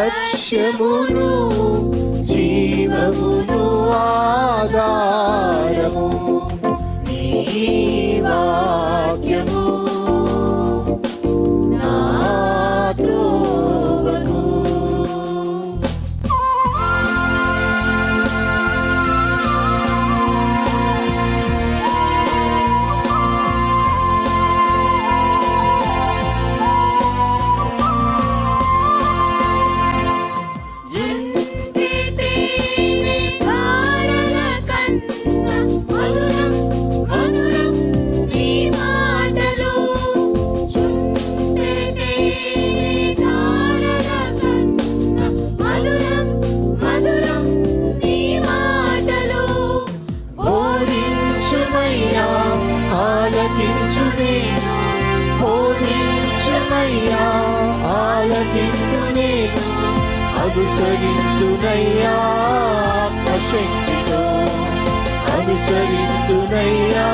లక్ష్యమును జీవమును ఆధారము నీ వాక్యము నా త్రోవకు. అనుసరింతునయ్యా ఆత్మశక్తితో, అనుసరింతునయ్యా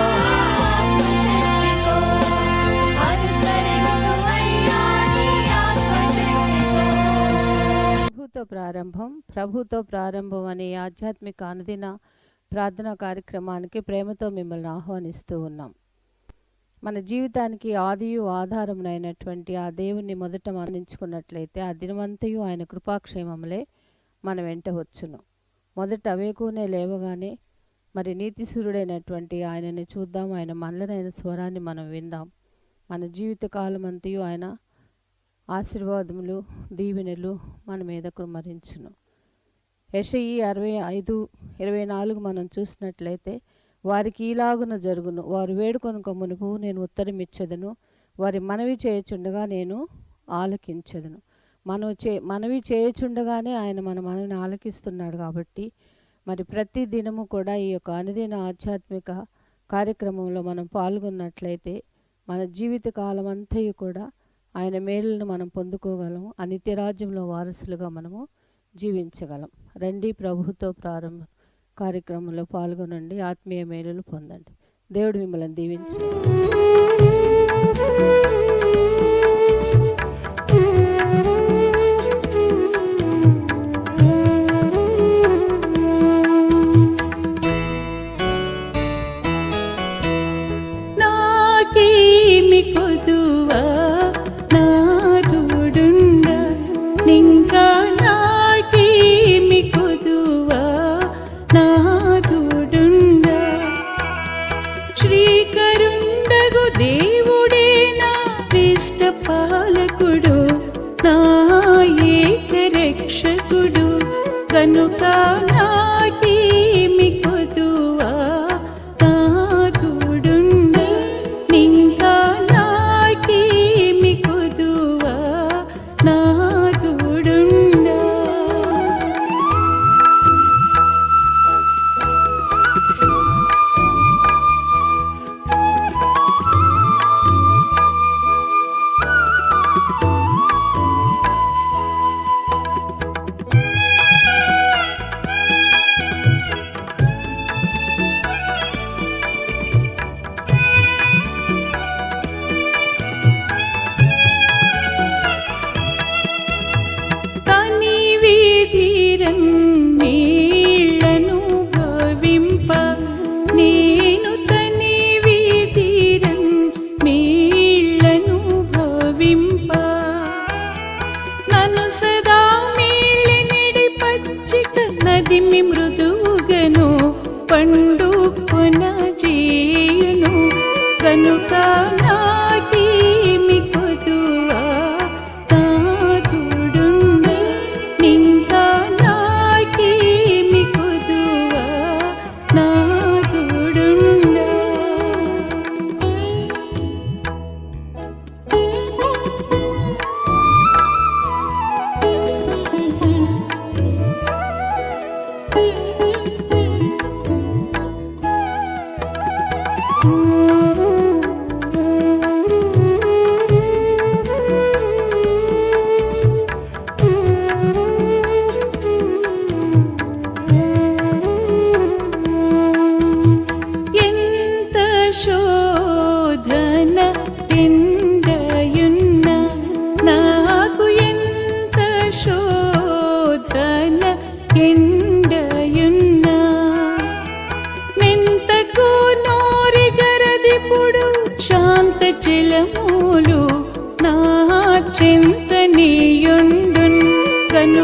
ప్రభుతో ప్రారంభం అనే ఆధ్యాత్మిక అనుదిన ప్రార్థనా కార్యక్రమానికి ప్రేమతో మిమ్మల్ని ఆహ్వానిస్తూ ఉన్నాం. మన జీవితానికి ఆదియు ఆధారమునైనటువంటి ఆ దేవుణ్ణి మొదట మరణించుకున్నట్లయితే ఆ దినమంతయు ఆయన కృపాక్షేమములే మన వెంట వచ్చును. మొదట వేకునే లేవగానే మరి నీతిసూరుడైనటువంటి ఆయనని చూద్దాం, ఆయన మనలనైన స్వరాన్ని మనం విందాం. మన జీవిత కాలం అంతయు ఆయన ఆశీర్వాదములు దీవెనలు మన మీద కుమ్మరించును. యెషయి 65:24 మనం చూసినట్లయితే వారికి ఈలాగున జరుగును, వారు వేడుకొనుక మునుపు నేను ఉత్తరమిచ్చెదను, వారి మనవి చేయుచుండగా నేను ఆలకించెదను. మనవి చేయుచుండగానే ఆయన మన మనవిని ఆలకిస్తున్నాడు. కాబట్టి మరి ప్రతి దినము కూడా ఈ యొక్క అనుదిన ఆధ్యాత్మిక కార్యక్రమంలో మనం పాల్గొన్నట్లయితే మన జీవిత కాలం అంతయు కూడా ఆయన మేలులను మనం పొందుకోగలం, ఆ నిత్యరాజ్యంలో వారసులుగా మనము జీవించగలం. రండి, ప్రభుతో ప్రారంభం కార్యక్రమంలో పాల్గొనండి, ఆత్మీయ మేలులు పొందండి. దేవుడు మిమ్మల్ని దీవించు.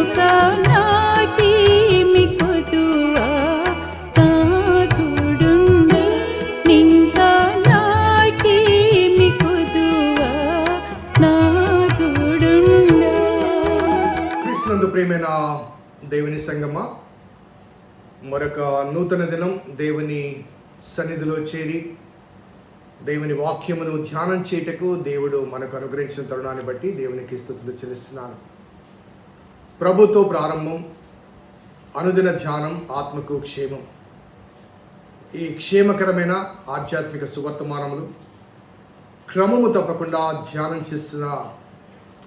ఇంకా నాకేమి కొదువా నాథుడుండ ఇంకా నాకేమి కొదువా నాథుడుండ. క్రీస్తునందు ప్రియమైన దేవుని సంగమా, మరొక నూతన దినం దేవుని సన్నిధిలో చేరి దేవుని వాక్యమును ధ్యానం చేయటకు దేవుడు మనకు అనుగ్రహించిన తరుణాన్ని బట్టి దేవునికి స్తుతులు చెల్లిస్తున్నాను. ప్రభుతో ప్రారంభం, అనుదిన ధ్యానం, ఆత్మకు క్షేమం. ఈ క్షేమకరమైన ఆధ్యాత్మిక సువర్తమానములు క్రమము తప్పకుండా ధ్యానం చేస్తున్న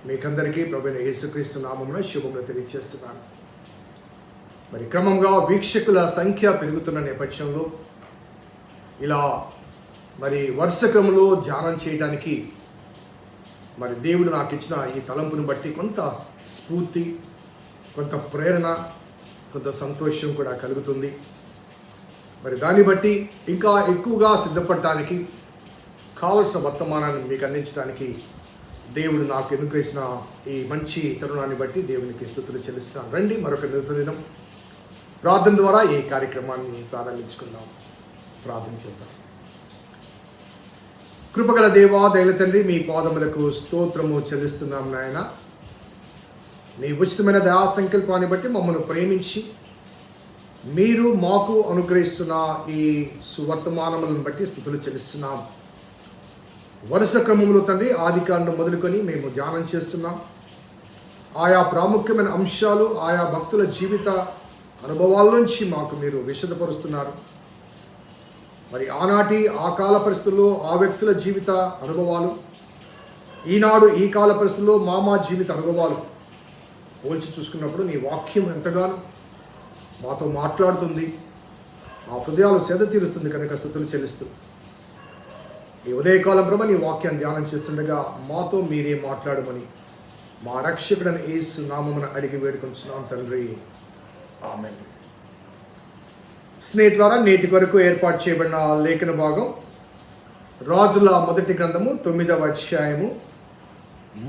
మీకందరికీ ప్రభువైన యేసుక్రీస్తు నామమున శుభములు తెలియజేస్తున్నాను. మరి క్రమంగా వీక్షకుల సంఖ్య పెరుగుతున్న నేపథ్యంలో ఇలా మరి వరుస క్రమంలో ధ్యానం చేయడానికి మరి దేవుడు నాకు ఇచ్చిన ఈ తలంపును బట్టి కొంత స్ఫూర్తి, కొంత ప్రేరణ, కొంత సంతోషం కూడా కలుగుతుంది. మరి దాన్ని బట్టి ఇంకా ఎక్కువగా సిద్ధపడటానికి కావలసిన వర్తమానాన్ని మీకు అందించడానికి దేవుడు నాకు అనుగ్రహించిన ఈ మంచి తరుణాన్ని బట్టి దేవునికి స్తుతులు చెల్లిస్తున్నాను. రండి మరొక నూతన దినం ప్రార్థన ద్వారా ఈ కార్యక్రమాన్ని ప్రారంభించుకుందాం. ప్రార్థన చేద్దాం. కృపగల దేవా, దయల తండ్రి, మీ పాదములకు స్తోత్రము చెల్లిస్తున్నాం నాయన. నీ ఉచితమైన దయా సంకల్పాన్ని బట్టి మమ్మల్ని ప్రేమించి మీరు మాకు అనుగ్రహిస్తున్న ఈ సువర్తమానములను బట్టి స్తుతులు చెల్లిస్తున్నాం. వరుస క్రమంలో తండ్రి ఆదికాండం మొదలుకొని మేము ధ్యానం చేస్తున్నాం. ఆయా ప్రాముఖ్యమైన అంశాలు, ఆయా భక్తుల జీవిత అనుభవాల నుంచి మాకు మీరు విశదపరుస్తున్నారు. మరి ఆనాటి ఆ కాల పరిస్థితుల్లో ఆ వ్యక్తుల జీవిత అనుభవాలు, ఈనాడు ఈ కాల పరిస్థితుల్లో మా జీవిత అనుభవాలు పోల్చి చూసుకున్నప్పుడు నీ వాక్యం ఎంతగానో మాతో మాట్లాడుతుంది, మా హృదయాలు సేద తీరుస్తుంది. కనుక స్తుతులు చెల్లిస్తూ ఈ ఉదయకాలం ప్రభు నీ వాక్యాన్ని ధ్యానం చేస్తుండగా మాతో మీరే మాట్లాడమని మా రక్షకుడైన యేసు నామమున అడిగి వేడుకొంచున్నాం తండ్రి, ఆమేన్. స్నేహితులారా, నేటి వరకు ఏర్పాటు చేయబడిన లేఖన భాగం రాజుల మొదటి గ్రంథము 9వ అధ్యాయము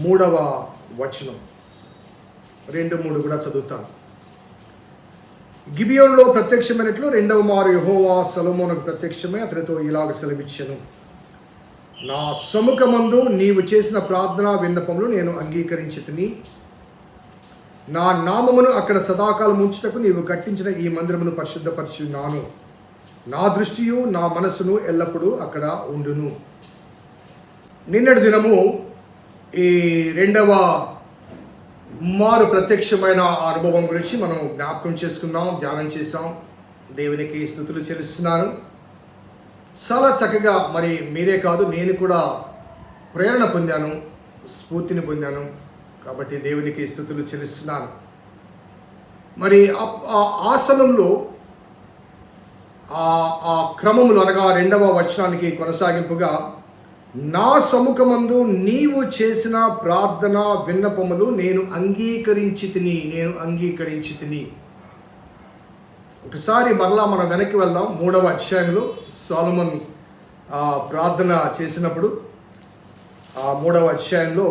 3వ వచనం, 2-3 కూడా చదువుతాను. గిబియోనులో ప్రత్యక్షమైనట్లు రెండవ మారు యెహోవా సొలొమోనుకు ప్రత్యక్షమై అతనితో ఇలాగ సెలవిచ్చెను. నా సముఖమందు నీవు చేసిన ప్రార్థన విన్నపములు నేను అంగీకరించితిని. నా నామమును అక్కడ సదాకాలం ఉంచుటకు నీవు కట్టించిన ఈ మందిరమును పరిశుద్ధపరచున్నాను. నా దృష్టియు నా మనసును ఎల్లప్పుడూ అక్కడ ఉండును. నిన్నటి దినము ఈ రెండవ మారు ప్రత్యక్షమైన అనుభవం గురించి మనం జ్ఞాపకం చేసుకున్నాం, ధ్యానం చేసాం. దేవునికి స్తుతులు చెల్లిస్తున్నాను. చాలా చక్కగా మరి మీరే కాదు, నేను కూడా ప్రేరణ పొందాను, స్ఫూర్తిని పొందాను. కాబట్టి దేవునికి స్తుతులు చెల్లిస్తున్నాను. మరి ఆ సమయంలో ఆ క్రమములు అనగా రెండవ వచనానికి కొనసాగింపుగా నా సముఖమందు నీవు చేసిన ప్రార్థన విన్నపములు నేను అంగీకరించి తిని. ఒకసారి మరలా మనం వెనక్కి వెళ్దాం. 3వ అధ్యాయంలో సొలొమోను ప్రార్థన చేసినప్పుడు ఆ 3వ అధ్యాయంలో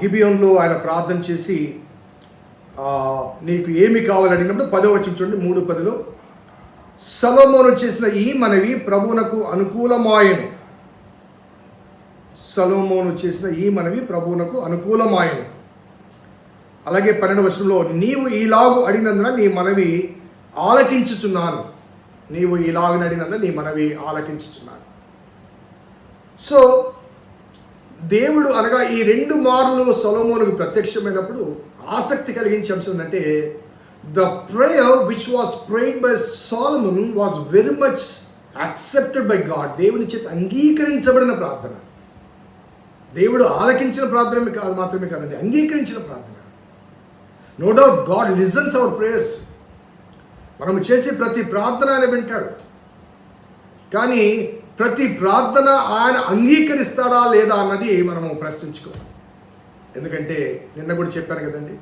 గిబియోనులో ఆయన ప్రార్థన చేసి నీకు ఏమి కావాలని అడిగినప్పుడు 10వ వచనం చూడండి, 3:10 సొలొమోను చేసిన ఈ మనవి ప్రభువునకు అనుకూలమాయెను. సొలొమోను చేసిన ఈ మనవి ప్రభువునకు అనుకూలమాయెను. అలాగే 12వ వచనంలో నీవు ఈలాగు అడిగినందున నీ మనవి ఆలకించుచున్నాను. సో దేవుడు అనగా ఈ 2 మార్లు సొలొమోనుకు ప్రత్యక్షమైనప్పుడు ఆసక్తి కలిగించే అంశం ఏంటంటే the prayer which was prayed by Solomon was very much accepted by God. దేవుని చేత అంగీకరించబడిన ప్రార్థన. దేవుడు ఆలకించిన ప్రార్థన మాత్రమే కాదండి, అంగీకరించిన ప్రార్థన. No doubt God listens our prayers. మనము చేసే ప్రతి ప్రార్థన ఆయన వింటాడు. కానీ ప్రతి ప్రార్థన ఆయన అంగీకరిస్తాడా లేదా అన్నది మనము ప్రశ్నించుకోవాలి. ఎందుకంటే నిన్న కూడా చెప్పాను కదండి,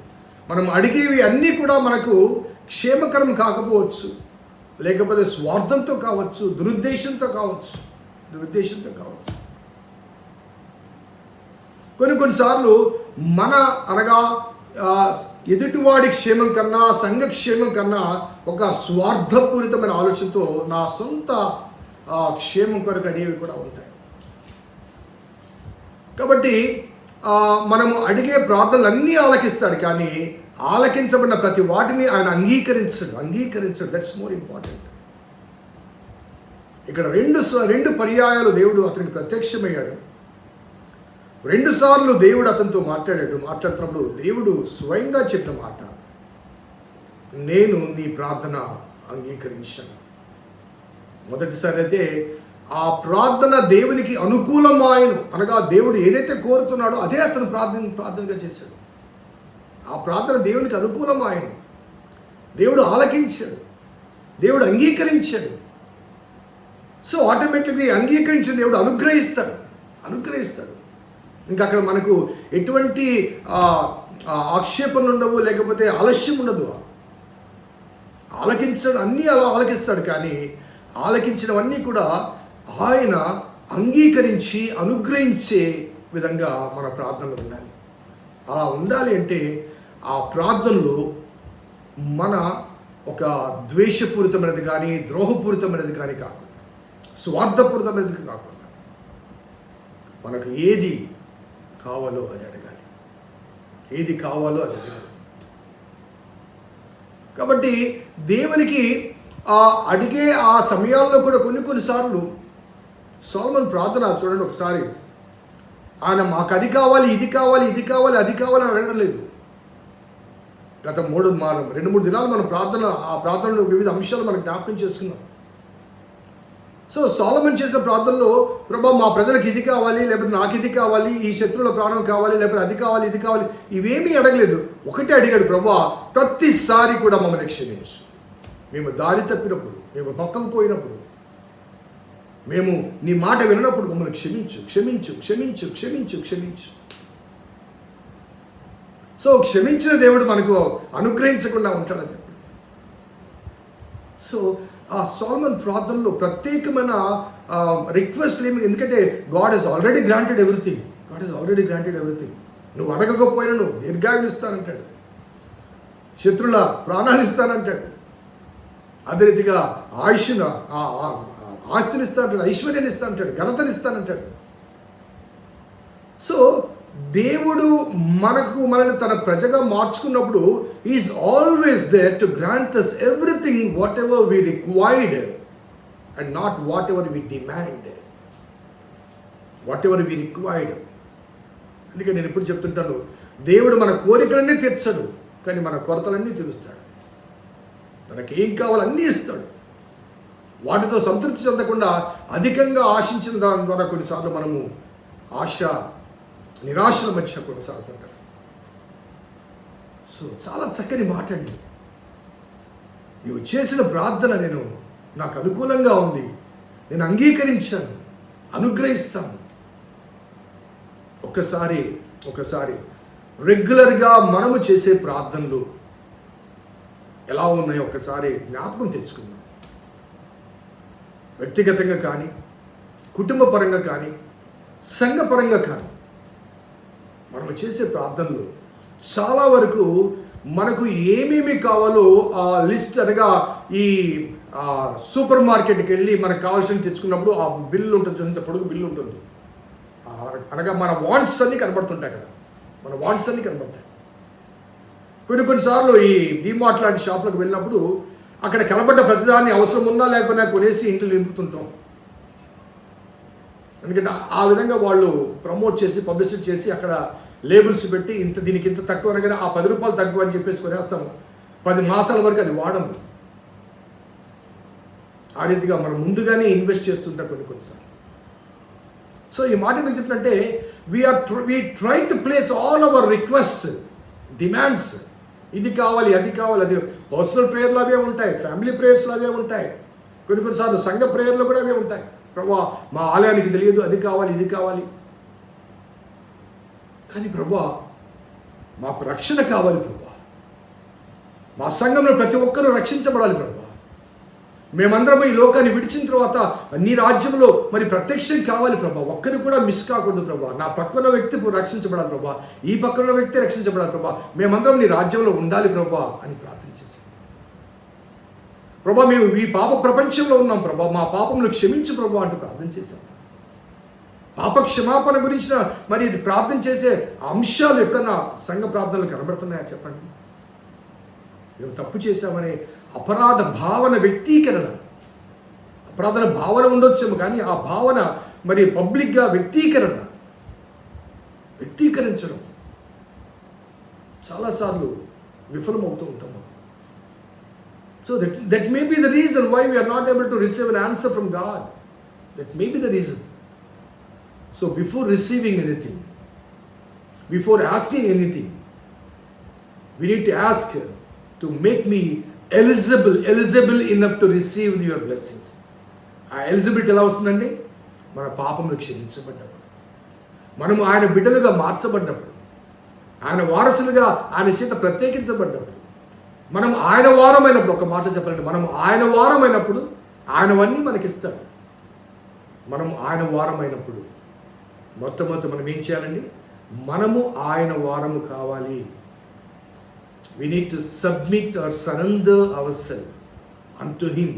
మనం అడిగేవి అన్నీ కూడా మనకు క్షేమకరం కాకపోవచ్చు, లేకపోతే స్వార్థంతో కావచ్చు, దురుద్దేశంతో కావచ్చు. కొన్నిసార్లు మన అనగా ఎదుటివాడి క్షేమం కన్నా, సంఘ క్షేమం కన్నా ఒక స్వార్థపూరితమైన ఆలోచనతో నా సొంత క్షేమం కొరకు అనేవి కూడా ఉంటాయి. కాబట్టి మనము అడిగే ప్రార్థనలు అన్నీ ఆలకిస్తాడు, కానీ ఆలకించబడిన ప్రతి వాటిని ఆయన అంగీకరించడు. That's more important. ఇక్కడ రెండు పర్యాయాలు దేవుడు అతనికి ప్రత్యక్షమయ్యాడు. 2 సార్లు దేవుడు అతనితో మాట్లాడుతున్నప్పుడు దేవుడు స్వయంగా చెప్పిన మాట, నేను నీ ప్రార్థన అంగీకరించాను. మొదటిసారి అయితే ఆ ప్రార్థన దేవునికి అనుకూలమాయను, అనగా దేవుడు ఏదైతే కోరుతున్నాడో అదే అతను ప్రార్థనగా చేశాడు. ఆ ప్రార్థన దేవునికి అనుకూలమాయను, దేవుడు ఆలకించాడు, దేవుడు అంగీకరించాడు. సో ఆటోమేటిక్గా అంగీకరించిన దేవుడు అనుగ్రహిస్తాడు. ఇంకా అక్కడ మనకు ఎటువంటి ఆక్షేపణలు ఉండవు, లేకపోతే ఆలస్యం ఉండదు. అన్నీ అలా ఆలకిస్తాడు, కానీ ఆలకించినవన్నీ కూడా ఆయన అంగీకరించి అనుగ్రహించే విధంగా మన ప్రార్థనలు ఉండాలి. అలా ఉండాలి అంటే ఆ ప్రార్థనలో మన ఒక ద్వేషపూరితమైనది కానీ, ద్రోహపూరితమైనది కానీ కాకుండా, స్వార్థపూరితమైనది కాకుండా, మనకు ఏది కావాలో అది అడగాలి. కాబట్టి దేవునికి అడిగే ఆ సమయాల్లో కూడా కొన్నిసార్లు సొలొమోను ప్రార్థన చూడండి ఒకసారి, ఆయన మాకు అది కావాలి, ఇది కావాలి అని అడగడం లేదు. గత 2-3 దినాలు మన ఆ ప్రార్థనలో వివిధ అంశాలు మనం జ్ఞాపకం చేసుకున్నాం. సో సొలొమోను చేసిన ప్రార్థనలో, ప్రభా మా ప్రజలకు ఇది కావాలి, లేకపోతే నాకు ఇది కావాలి, ఈ శత్రువుల ప్రాణం కావాలి, లేకపోతే అది కావాలి, ఇది కావాలి, ఇవేమీ అడగలేదు. ఒకటే అడిగాడు, ప్రభా ప్రతిసారి కూడా మమ్మల్ని క్షమించు. మేము దారి తప్పినప్పుడు, మేము పక్కకు పోయినప్పుడు, మేము నీ మాట వినప్పుడు మమ్మల్ని క్షమించు. సో క్షమించిన దేవుడు మనకు అనుగ్రహించకుండా ఉంటాడా చెప్పండి. సో ఆ సొలొమోను ప్రార్థనలో ప్రత్యేకమైన రిక్వెస్ట్ ఏమి, ఎందుకంటే God he's already granted everything. నువ్వు అడగకపోయినా నువ్వు దీర్ఘాయువు ఇస్తానంటాడు, శత్రుల ప్రాణాలు ఇస్తానంటాడు, అదే రీతిగా ఆస్తిని ఇస్తానంటాడు, ఐశ్వర్యాన్ని ఇస్తానంటాడు, ఘనతనిస్తానంటాడు. సో దేవుడు మనల్ని తన ప్రజగా మార్చుకున్నప్పుడు is always there to grant us everything whatever we required and not whatever we demand. అందుకే నేను ఎప్పుడు చెప్తుంటాను, దేవుడు మన కోరికలన్నీ తీర్చడు, కానీ మన కొరతలన్నీ తీరుస్తాడు. మనకి ఏం కావాలో అన్నీ ఇస్తాడు. వాటితో సంతృప్తి చెందకుండా అధికంగా ఆశించిన దాని ద్వారా కొన్నిసార్లు మనము నిరాశల మధ్య కొనసాగుతుంటాడు. సో చాలా చక్కని మాట అండి. నువ్వు చేసిన ప్రార్థన నాకు అనుకూలంగా ఉంది, నేను అంగీకరించాను, అనుగ్రహిస్తాను. ఒకసారి రెగ్యులర్గా మనము చేసే ప్రార్థనలు ఎలా ఉన్నాయో ఒకసారి జ్ఞాపకం తెచ్చుకుందాం. వ్యక్తిగతంగా కానీ, కుటుంబ పరంగా కానీ, సంఘపరంగా కానీ మనము చేసే ప్రార్థనలు చాలా వరకు మనకు ఏమేమి కావాలో ఆ లిస్ట్, అనగా ఈ సూపర్ మార్కెట్కి వెళ్ళి మనకు కావాల్సిన తెచ్చుకున్నప్పుడు ఆ బిల్లు ఉంటుంది, ఇంత పొడుగు బిల్లు ఉంటుంది, అనగా మన వాంట్స్ అన్నీ కనబడుతుంటాయి కదా, కొన్నిసార్లు ఈ డిమార్ట్ లాంటి షాపులకు వెళ్ళినప్పుడు అక్కడ కనబడ్డ ప్రతిదాన్ని అవసరం ఉందా లేకపోయినా కొనేసి ఇంట్లో నింపుతుంటాం. ఎందుకంటే ఆ విధంగా వాళ్ళు ప్రమోట్ చేసి, పబ్లిసిటీ చేసి, అక్కడ లేబుల్స్ పెట్టి దీనికి ఇంత తక్కువ అనగానే ఆ 10 రూపాయలు తక్కువ అని చెప్పేసి కొనేస్తాము. 10 మాసాల వరకు అది వాడము. ఆ రీతిగా మనం ముందుగానే ఇన్వెస్ట్ చేస్తుంటాం కొన్నిసార్లు. సో ఈ మాట ఎందుకు చెప్పినట్టే, we try to place all our requests, demands, ఇది కావాలి, అది కావాలి, అది పర్సనల్ ప్రేయర్లు అవే ఉంటాయి, ఫ్యామిలీ ప్రేయర్స్లో అవే ఉంటాయి, కొన్నిసార్లు సంఘ ప్రేయర్లు కూడా అవే ఉంటాయి. ప్రభువా మా ఆలయానికి తెలియదు, అది కావాలి, ఇది కావాలి. కానీ ప్రభువా మాకు రక్షణ కావాలి, ప్రభువా మా సంఘంలో ప్రతి ఒక్కరూ రక్షించబడాలి ప్రభువా, మేమందరం ఈ లోకాన్ని విడిచిన తర్వాత నీ రాజ్యంలో మరి ప్రత్యక్షం కావాలి ప్రభా. ఒక్కరిని కూడా మిస్ కాకూడదు ప్రభా. నా పక్కన వ్యక్తి రక్షించబడాలి ప్రభా, ఈ పక్కన వ్యక్తి రక్షించబడాలి ప్రభా, మేమందరం నీ రాజ్యంలో ఉండాలి ప్రభా అని ప్రార్థన చేశాం ప్రభా. మేము ఈ పాప ప్రపంచంలో ఉన్నాం ప్రభా, మా పాపములు క్షమించు ప్రభా అంటూ ప్రార్థన చేశాం. పాప క్షమాపణ గురించిన మరి ప్రార్థన చేసే అంశాలు ఎక్కడన్నా సంఘ ప్రార్థనలు కనబడుతున్నాయా చెప్పండి? మేము తప్పు చేశామనే అపరాధ భావన వ్యక్తీకరణ, అపరాధన భావన ఉండొచ్చేమో కానీ ఆ భావన మరి పబ్లిక్గా వ్యక్తీకరించడం చాలాసార్లు విఫలమవుతూ ఉంటాము. So that may be the reason why we are not able to receive an answer from God. That may be the reason. So before receiving anything, before asking anything, we need to ask to make me eligible enough to receive your blessings. ఆ eligibility ఎలా వస్తుందండి? మన పాపములు క్షమించబడ్డప్పుడు, మనము ఆయన బిడ్డలుగా మార్చబడ్డప్పుడు, ఆయన వారసులుగా ఆయన చేత ప్రత్యేకించబడ్డప్పుడు, మనం ఆయన వారమైనప్పుడు, ఒక మాట చెప్పాలంటే మనం ఆయన వారమైనప్పుడు ఆయనవన్నీ మనకిస్తాడు. మనం ఆయన వారమైనప్పుడు మొట్టమొదటి మనం ఏం చేయాలండి? మనము ఆయన వారము కావాలి. We need to submit or surrender ourselves unto him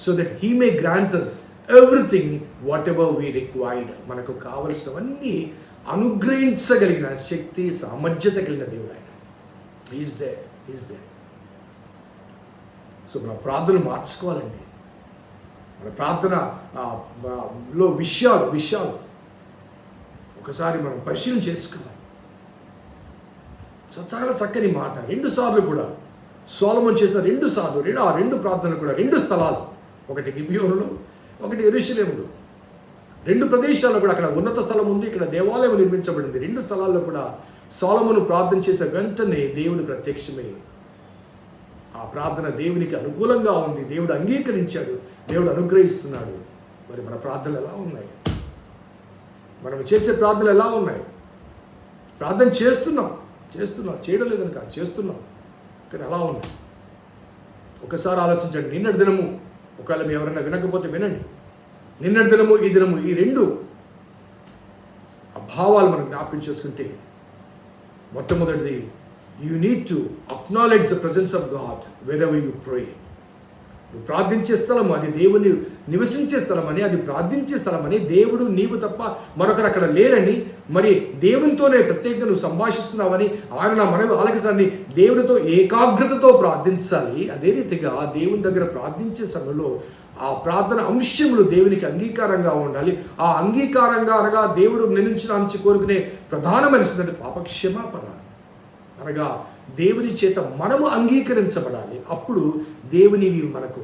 so that he may grant us everything whatever we required. మనకు కావలసినవన్నీ అనుగ్రహించగలిగిన శక్తి సామర్థ్యత కలిగిన దేవుడు ఆయన. He is there. సో మన ప్రార్థనలు మార్చుకోవాలండి. మన ప్రార్థనలో విషయాలు ఒకసారి మనం పరిశీలన చేసుకోవాలి. చాలా చక్కని మాట. 2 సార్లు కూడా సొలొమోను చేసిన 2 సార్లు ఆ 2 ప్రార్థనలు కూడా 2 స్థలాలు, ఒకటి గిబియోనులో, ఒకటి యెరూషలేములో, 2 ప్రదేశాల్లో కూడా అక్కడ ఉన్నత స్థలం ఉంది, ఇక్కడ దేవాలయం నిర్మించబడింది. 2 స్థలాల్లో కూడా సొలొమోను ప్రార్థన చేసిన వెంటనే దేవుడు ప్రత్యక్షమై ఆ ప్రార్థన దేవునికి అనుకూలంగా ఉంది, దేవుడు అంగీకరించాడు, దేవుడు అనుగ్రహిస్తున్నాడు. మరి మన ప్రార్థనలు ఎలా ఉన్నాయి? మనం చేసే ప్రార్థనలు ఎలా ఉన్నాయి? ప్రార్థన చేస్తున్నాం చేయడం లేదని కాదు, చేస్తున్నాం, కానీ ఎలా ఉన్నాయి? ఒకసారి ఆలోచించండి. నిన్నటి దినము, ఒకవేళ మీ ఎవరైనా వినకపోతే వినండి, నిన్నటి దినము ఈ దినము, ఈ 2 భావాలు మనం జ్ఞాపకం చేసుకుంటే, మొట్టమొదటిది, you need to acknowledge the presence of God wherever you pray. నువ్వు ప్రార్థించే స్థలం అది దేవుని నివసించే స్థలమని, అది ప్రార్థించే స్థలమని, దేవుడు నీవు తప్ప మరొకరు అక్కడ లేరని, మరి దేవునితోనే ప్రత్యేకంగా నువ్వు సంభాషిస్తున్నావని, ఆయన నా మనవి ఆలకిస్తానని దేవునితో ఏకాగ్రతతో ప్రార్థించాలి. అదే రీతిగా దేవుని దగ్గర ప్రార్థించే సమయంలో ఆ ప్రార్థన అంశములు దేవునికి అంగీకారంగా ఉండాలి. ఆ అంగీకారంగా అనగా దేవుడు నుంచి కోరుకునే ప్రధానమైనది పాపక్షమాపణ, అనగా దేవుని చేత మనము అంగీకరించబడాలి. అప్పుడు దేవునివి మనకు.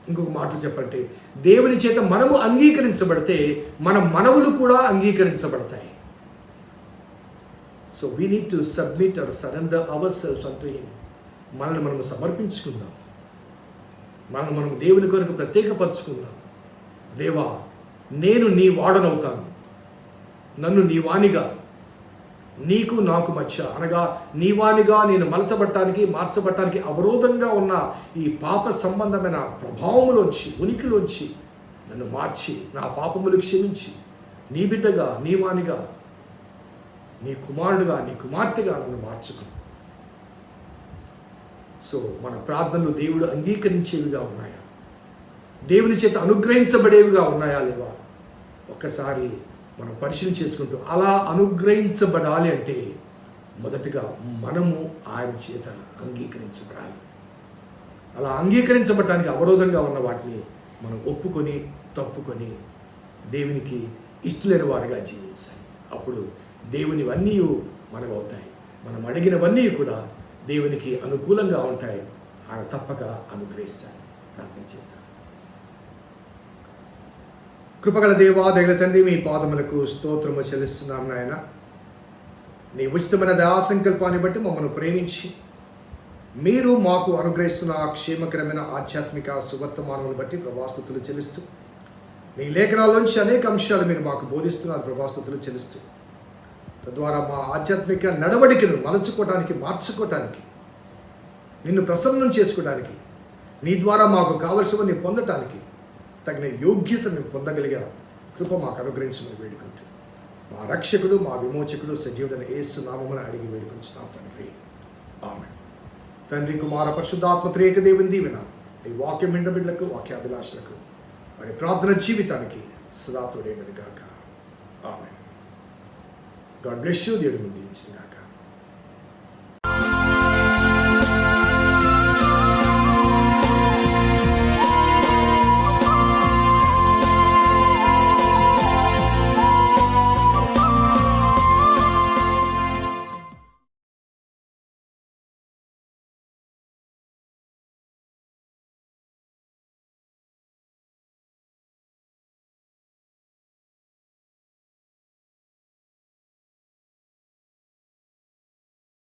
ఇంకొక మాట చెప్పంటే, దేవుని చేత మనము అంగీకరించబడితే మన మనవులు కూడా అంగీకరించబడతాయి. So we need to submit or surrender our selfs అంటూ మనల్ని మనము సమర్పించుకుందాం, మనం దేవుని కొరకు ప్రత్యేకపరచుకుందాం. దేవా, నేను నీ వాడనవుతాను, నన్ను నీ వానిగా, నీకు నాకు మధ్య అనగా నీవానిగా నేను మార్చబట్టానికి అవరోధంగా ఉన్న ఈ పాప సంబంధమైన ప్రభావములోంచి, ఉనికిలోంచి నన్ను మార్చి, నా పాపములు క్షమించి, నీ బిడ్డగా, నీ వానిగా, నీ కుమారుడుగా, నీ కుమార్తెగా నన్ను మార్చుకో. సో మన ప్రార్థనలు దేవుడు అంగీకరించేవిగా ఉన్నాయా? దేవుని చేత అనుగ్రహించబడేవిగా ఉన్నాయా లేవా? ఒక్కసారి మనం పరిశీలన చేసుకుంటూ, అలా అనుగ్రహించబడాలి అంటే మొదటిగా మనము ఆయన చేత అంగీకరించబడాలి. అలా అంగీకరించబడటానికి అవరోధంగా ఉన్న వాటిని మనం ఒప్పుకొని, తప్పుకొని దేవునికి ఇష్టలేని వారిగా జీవించాలి. అప్పుడు దేవునివన్నీ మనమవుతాయి. మనం అడిగినవన్నీ కూడా దేవునికి అనుకూలంగా ఉంటాయి. ఆయన తప్పక అనుగ్రహిస్తాడు. ప్రార్థన చేద్దాం. కృపగల దేవా, దయగల తండ్రి, మీ పాదములకు స్తోత్రము చెల్లిస్తున్నాం నాయన. నీ ఉచితమైన దయా సంకల్పాన్ని బట్టి మమ్మల్ని ప్రేమించి మీరు మాకు అనుగ్రహిస్తున్న క్షేమకరమైన ఆధ్యాత్మిక సువర్తమానములను బట్టి ప్రభాస్తుతులు చెల్లిస్తూ, మీ లేఖనాల్లోంచి అనేక అంశాలు మీరు మాకు బోధిస్తున్నారు. ప్రభాస్తుతులు చెల్లిస్తూ, తద్వారా మా ఆధ్యాత్మిక నడవడికను మార్చుకోవటానికి, నిన్ను ప్రసన్నం చేసుకోవడానికి, నీ ద్వారా మాకు కావలసినవన్నీ పొందటానికి తగిన యోగ్యతను పొందగలిగే కృప మాకు అనుగ్రహించమని వేడుకుంటూ మా రక్షకుడు, మా విమోచకుడు, సజీవుడైన యేసు నామమున అడిగి వేడుకుంటున్నాం తండ్రి. ఆమేన్. తండ్రి, కుమార, పరిశుద్ధాత్మ త్రియేక దేవుని దీవెన ఈ వాక్యం విన్న బిడ్డలకు, వాక్యాభిలాషులకు, వారి ప్రార్థన జీవితానికి సదా తోడేయును గాక. ఆమేన్. God bless you. దేవుడు దీవించును గాక.